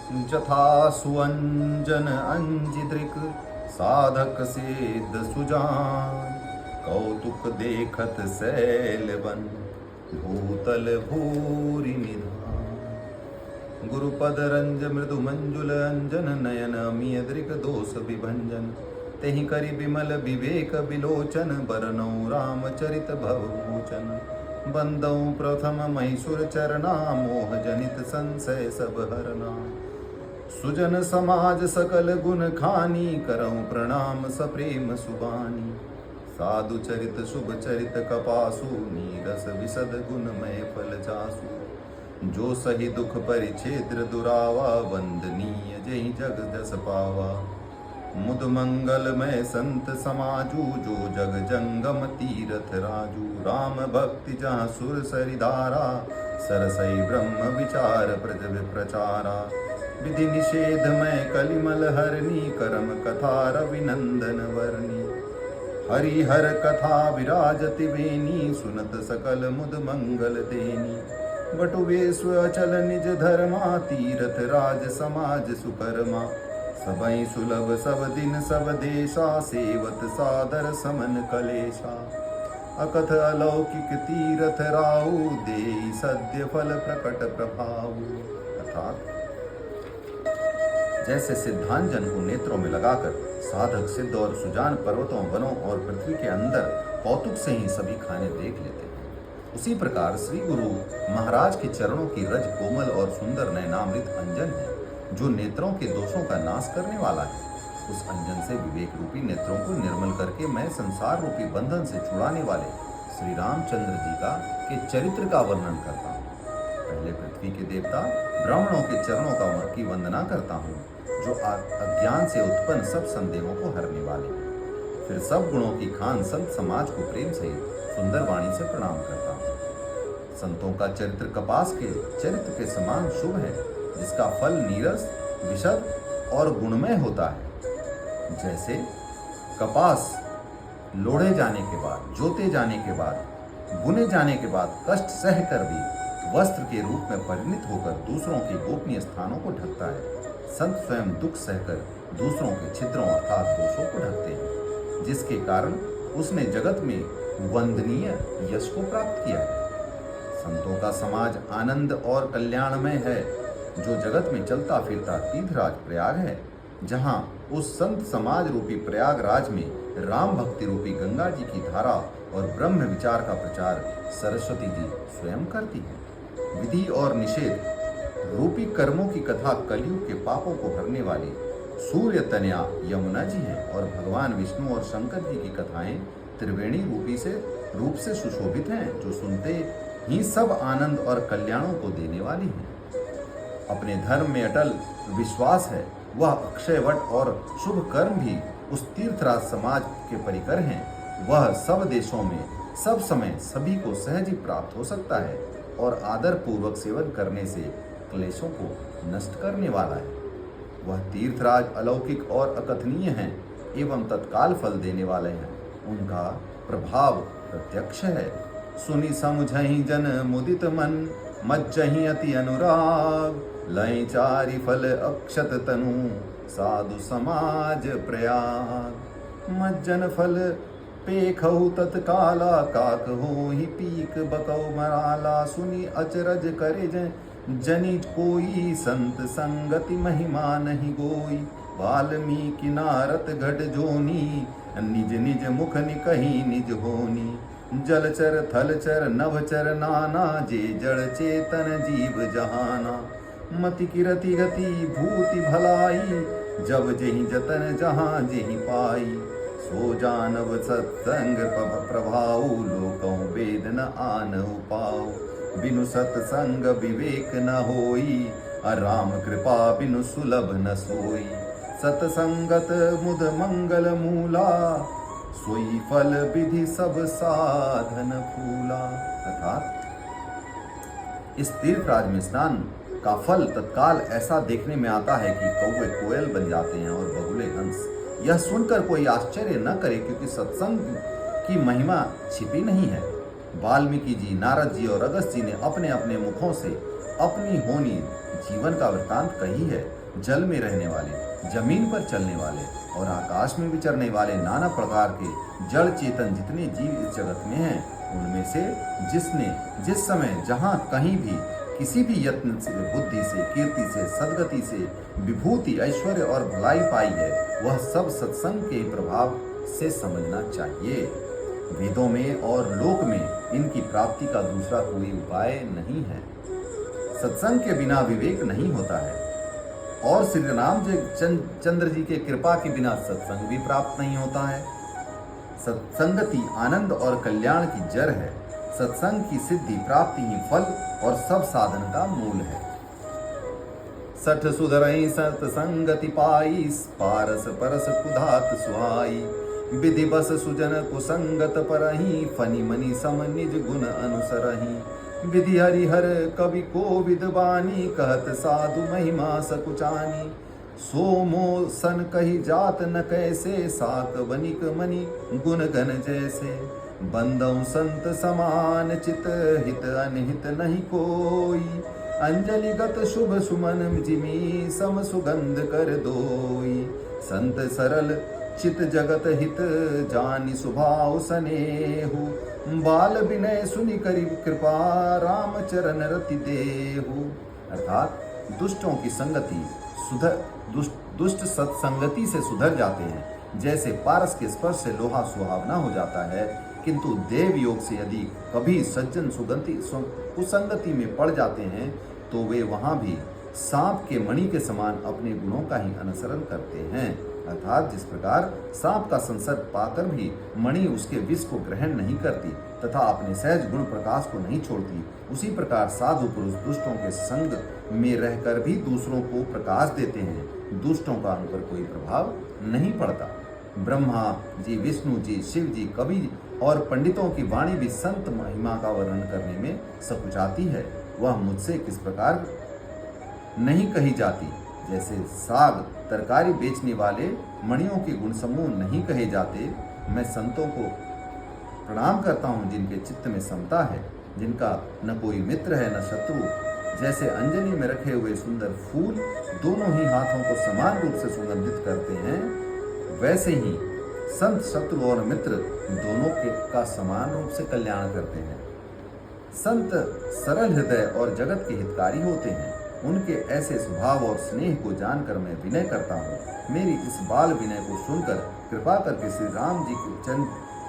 जथा सुअंजन अंजिद्रिक साधक सिद्ध सुजान। कौतुक देखत शैलवन भूतल भूरि निधान। गुरुपद रंज मृदु मंजुल अंजन नयन अमियद्रिक दोष विभंजन। तेहि करि विमल विवेक विलोचन बरनौ रामचरित भवमोचन। बंदौ प्रथम महिषुर चरना मोह जनित संशय सब हरना। सुजन समाज सकल गुण खानी करऊं प्रणाम सप्रेम सुबानी। साधु चरित शुभ चरित कपासु नीरस विशद गुणमय फल जासु। जो सही दुख परिछेद्र दुरावा वंदनीय जहि जग जस पावा। मुद मंगलमय संत समाजू जो जग जंगम तीरथ राजू। राम भक्ति जहाँ सुर सरिधारा सरसई ब्रह्म विचार प्रज प्रचारा। विधि निषेध में कलिमल हरनी करम कथा रविनंदन वर्णी। हरिहर कथा विराजति वेनी सुनत सकल मुद मंगल देनी। बटुवेश्व अचल निज धर्मा तीरथ राज समाज सुकर्मा। सबई सुलभ सब दिन सब देशा सेवत सादर समन कलेशा। अकथ अलौकिक तीरथ राहु देई सद्य फल प्रकट प्रभाऊ। अर्थात जैसे सिद्धांजन को नेत्रों में लगाकर साधक सिद्ध और सुजान पर्वतों वनों और पृथ्वी के अंदर कौतुक से ही सभी खाने देख लेते हैं, उसी प्रकार श्री गुरु महाराज के चरणों की रज कोमल और सुंदर नयनामृत अंजन है जो नेत्रों के दोषों का नाश करने वाला है। उस अंजन से विवेक रूपी नेत्रों को निर्मल करके मैं संसार रूपी बंधन से छुड़ाने वाले श्री रामचंद्र जी का के चरित्र का वर्णन करता हूँ। पहले पृथ्वी के देवता ब्राह्मणों के चरणों की वंदना करता हूँ जो अज्ञान से उत्पन्न सब संदेहों को हरने वाले। फिर सब गुणों की खान संत समाज को प्रेम सहित सुंदर वाणी से प्रणाम करता हूँ। संतों का चरित्र कपास के चरित्र के समान शुभ है जिसका फल नीरस विशद और गुणमय होता है। जैसे कपास लोढ़े जाने के बाद जोते जाने के बाद बुने जाने के बाद कष्ट सहकर भी वस्त्र के रूप में परिणित होकर दूसरों के गोपनीय स्थानों को ढकता है। संत स्वयं दुख सहकर दूसरों के छिद्रों अर्थात दोषों को ढकते हैं जिसके कारण उसने जगत में वंदनीय यश को प्राप्त किया है। संतों का समाज आनंद और कल्याणमय है जो जगत में चलता फिरता तीर्थराज प्रयाग है जहाँ उस संत समाज रूपी प्रयागराज में राम भक्ति रूपी गंगा जी की धारा और ब्रह्म विचार का प्रचार सरस्वती जी स्वयं करती है। विधि और निषेध रूपी कर्मों की कथा कलयुग के पापों को हरने वाले सूर्य तनया यमुना जी हैं और भगवान विष्णु और शंकर जी की कथाएं त्रिवेणी रूप से सुशोभित हैं जो सुनते ही सब आनंद और कल्याणों को देने वाली हैं। अपने धर्म में अटल विश्वास है वह अक्षय वट और शुभ कर्म भी उस तीर्थराज समाज के परिकर हैं। वह सब देशों में सब समय सभी को सहज ही प्राप्त हो सकता है और आदर पूर्वक सेवन करने से क्लेशों को नष्ट करने वाला है। वह तीर्थराज अलौकिक और अकथनीय हैं एवं तत्काल फल देने वाले हैं। उनका प्रभाव प्रत्यक्ष है। सुनि समझहि जन मुदित मन मज्जहि अति अनुराग। लय चारि फल अक्षत तनु साधु समाज प्रयाग। मज्जन फल पेखहु तत्काला काक होहि पीक बकौ मराला। सुनि अचरज करे जनि कोई संत संगति महिमा नहीं गोई। वाल्मीकि नारद घट जोनी निज निज मुख निकहि निज होनी। जलचर थलचर नभचर नाना जे जड़ चेतन जीव जहाना। मति किरति गति भूति भलाई जब जेहि जतन जहाँ जेहि पाई। सो जानव सत्संग प्रभाऊ लोकौ वेद न आनहु पाऊ। बिनु सत्संग विवेक न होई राम कृपा बिनु सुलभ न सोई। सतसंगत मुद मंगल मूला सोई फल विधि सब साधन फूला। अर्थात इस तीर्थराज में स्नान का फल तत्काल ऐसा देखने में आता है कि कौवे कोयल बन जाते हैं और बगुले हंस। यह सुनकर कोई आश्चर्य न करे क्योंकि सत्संग की महिमा छिपी नहीं है। वाल्मीकि जी नारद जी और अगस्त जी ने अपने अपने मुखों से अपनी होनी जीवन का वृत्तांत कही है। जल में रहने वाले, जमीन पर चलने वाले और आकाश में विचरने वाले नाना प्रकार के जड़ चेतन जितने जीव इस जगत में हैं, उनमें से जिसने जिस समय जहाँ कहीं भी किसी भी यत्न से, बुद्धि से, कीर्ति से, सद्गति से, विभूति, ऐश्वर्य और भलाई पाई है, वह सब सत्संग के प्रभाव से समझना चाहिए। वेदों में और लोक में इनकी प्राप्ति का दूसरा कोई उपाय नहीं है। सत्संग के बिना विवेक नहीं होता है और श्री राम चंद्र जी के कृपा के बिना सत्संग भी प्राप्त नहीं होता है। सत्संगति आनंद और कल्याण की जड़ है। सत्संग की सिद्धि प्राप्ति ही फल और सब साधन का मूल है। सठ सुधरई सत्संगति पाई, पारस परस कुधात सुहाई। विधि बस सुजन कुसंगत परही, फनि मनि सम निज गुण अनुसरही। विधि हरिहर कवि को विद्वानी, कहत साधु महिमा सकुचानी। सोमो सन कही जात न कैसे, साक वनिक मणि गुण गण जैसे। बंदौ संत समान चित, हित अनहित नहीं कोई। अंजलिगत शुभ सुमन जिमी, सम सुगंध कर दोई। संत सरल चित जगत हित, जानि स्वभाव सनेहु। बाल विनय सुनि करि कृपा, राम चरण रति देहु। अर्थात दुष्टों की संगति दुष्ट सत्संगति से सुधर जाते हैं। जैसे पारस के स्पर्श से लोहा सुहावना हो जाता है, किंतु देव योग से यदि कभी सज्जन कुसंगति में पड़ जाते हैं तो वे वहां भी सांप के मणि के समान अपने गुणों का ही अनुसरण करते हैं। अर्थात जिस प्रकार सांप का संसर्ग पाकर भी मणि उसके विष को ग्रहण नहीं करती तथा अपने सहज गुण प्रकाश को नहीं छोड़ती, उसी प्रकार साधु पुरुष दुष्टों के संग में रहकर भी दूसरों को प्रकाश देते हैं। दुष्टों का उन पर कोई प्रभाव नहीं पड़ता। ब्रह्मा जी, विष्णु जी, शिव जी, कवि और पंडितों की वाणी भी संत महिमा का वर्णन करने में सकुचाती है। वह मुझसे किस प्रकार नहीं कही जाती। जैसे साग तरकारी बेचने वाले मणियों के गुण समूह नहीं कहे जाते, मैं संतों को प्रणाम करता हूँ जिनके चित्त में समता है, जिनका न कोई मित्र है न शत्रु। जैसे अंजलि में रखे हुए सुंदर फूल दोनों ही हाथों को समान रूप से सुगंधित करते हैं, वैसे ही संत शत्रु और मित्र दोनों का समान रूप से कल्याण करते हैं। संत सरल हृदय और जगत के हितकारी होते हैं। उनके ऐसे स्वभाव और स्नेह को जानकर मैं विनय करता हूँ। मेरी इस बाल विनय को सुनकर कृपा करके श्री राम जी के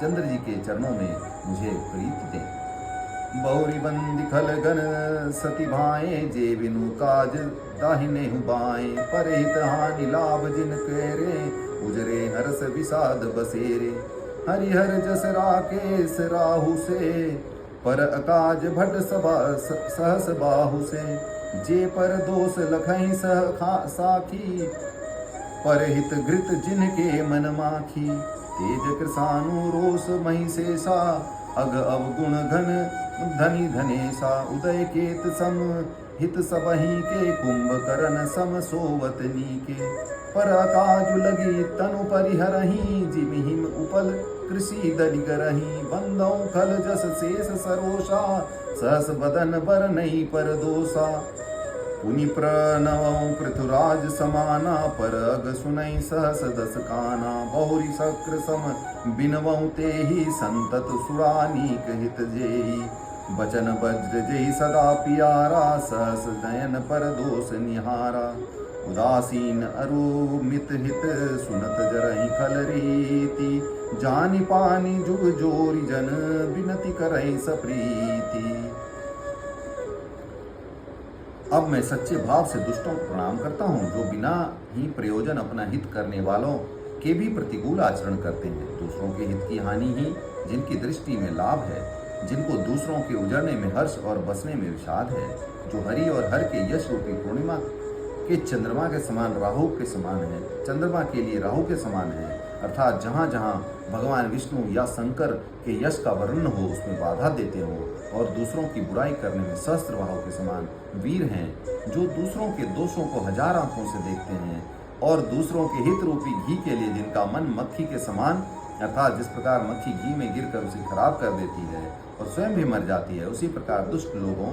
चंद्र जी के चरणों में मुझे प्रीति दें। बहुरी बंदी खल गन सती भाए, जे बिनु काज दाहिने बाएं। परहित हानि लाभ जिन केरे, उजरे हर्ष विषाद बसेरे। हरिहर जस राकेश राहु से, पर अकाज भट सहस बाहु से। जे पर दोष लखई साखी, परहित घृत जिनके मन माखी। तेज कृसानु रोष मही शेषा, अग अवगुण घन धनी धनेशा। उदय केत सम हित सबही के, कुंभकर्ण सम सोवत नीके। पर अकाजु लगी तनु परिहरही, जिमिहिम उपल कृषि दलिगरही। बंदौ खल जस शेष सरोषा, सहस बदन बर नहीं पर दोषा। पुनि प्रणवं पृथुराज समाना, पर अग सुनई सहस दस काना। बहुरी शक्र सम बिनवं तेहि, संतत सुरानीक हित जेहि। बचन वज्र जेहि सदा पियारा, सहस नयन पर दोष निहारा। उदासीन अरुमित हित, सुनत जरहि खल रीति। जानि पानी जुग जोरी जन, विनति करहि सप्रीति। अब मैं सच्चे भाव से दुष्टों को प्रणाम करता हूँ, जो बिना ही प्रयोजन अपना हित करने वालों के भी प्रतिकूल आचरण करते हैं। दूसरों के हित की हानि ही जिनकी दृष्टि में लाभ है, जिनको दूसरों के उजड़ने में हर्ष और बसने में विषाद है, जो हरि और हर के यश रूपी पूर्णिमा के चंद्रमा के समान राहु के समान है, चंद्रमा के लिए राहु के समान है। अर्थात जहाँ जहाँ भगवान विष्णु या शंकर के यश का वर्णन हो उसमें बाधा देते हो, और दूसरों की बुराई करने में सहस्त्रबाहु के समान वीर हैं, जो दूसरों के दोषों को हजार आंखों से देखते हैं और दूसरों के हित रूपी घी के लिए जिनका मन मक्खी के समान, अर्थात जिस प्रकार मक्खी घी में गिरकर उसे खराब कर देती है और स्वयं भी मर जाती है, उसी प्रकार दुष्ट लोगों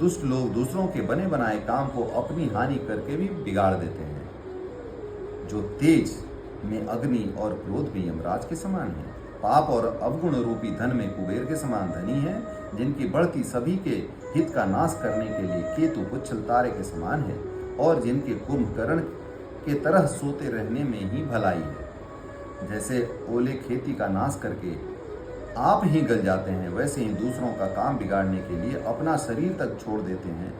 दुष्ट लोग दूसरों के बने बनाए काम को अपनी हानि करके भी बिगाड़ देते हैं। जो तेज में अग्नि और क्रोध में यमराज के समान है, पाप और अवगुण रूपी धन में कुबेर के समान धनी है, जिनकी बढ़ती सभी के हित का नाश करने के लिए केतु पुच्छल तारे के समान है, और जिनके कुंभकर्ण के तरह सोते रहने में ही भलाई है। जैसे ओले खेती का नाश करके आप ही गल जाते हैं, वैसे ही दूसरों का काम बिगाड़ने के लिए अपना शरीर तक छोड़ देते हैं।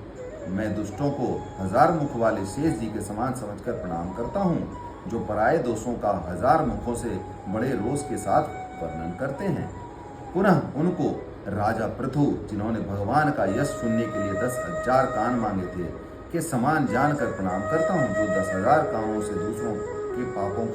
मैं दुष्टों को हजार मुख वाले शेष जी के समान समझकर प्रणाम करता हूँ, जो पराये दोषों का हजार मुखों से बड़े रोष के साथ वर्णन करते हैं। पुनः उनको राजा पृथु, जिन्होंने भगवान का यश सुनने के लिए 10,000 कान मांगे थे, के समान जानकर प्रणाम करता हूँ, जो 10,000 कानों से दूसरों के पापों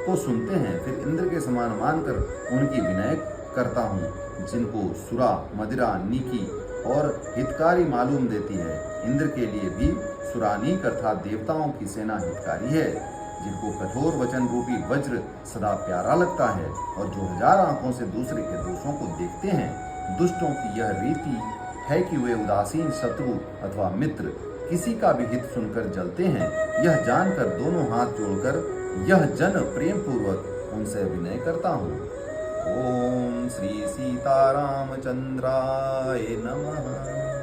को सुनते हैं, फिर इंद्र के समान मानकर उनकी विनय करता हूँ, जिनको सुरा, मदिरा, नीकी और हितकारी मालूम देती है। इंद्र के लिए भी सुरानीक अर्थात देवताओं की सेना हितकारी है, जिनको कठोर वचन रूपी वज्र सदा प्यारा लगता है, और जो 1000 आंखों से दूसरे के दोषों को देखते हैं। दुष्टों की यह रीति है कि वे उदासीन शत्रु अथवा मित्र किसी का भी हित सुनकर जलते हैं। यह जानकर दोनों हाथ जोड़कर यह जन प्रेम पूर्वक उनसे विनय करता हूँ। ओम श्री सीतारामचंद्राय नमः।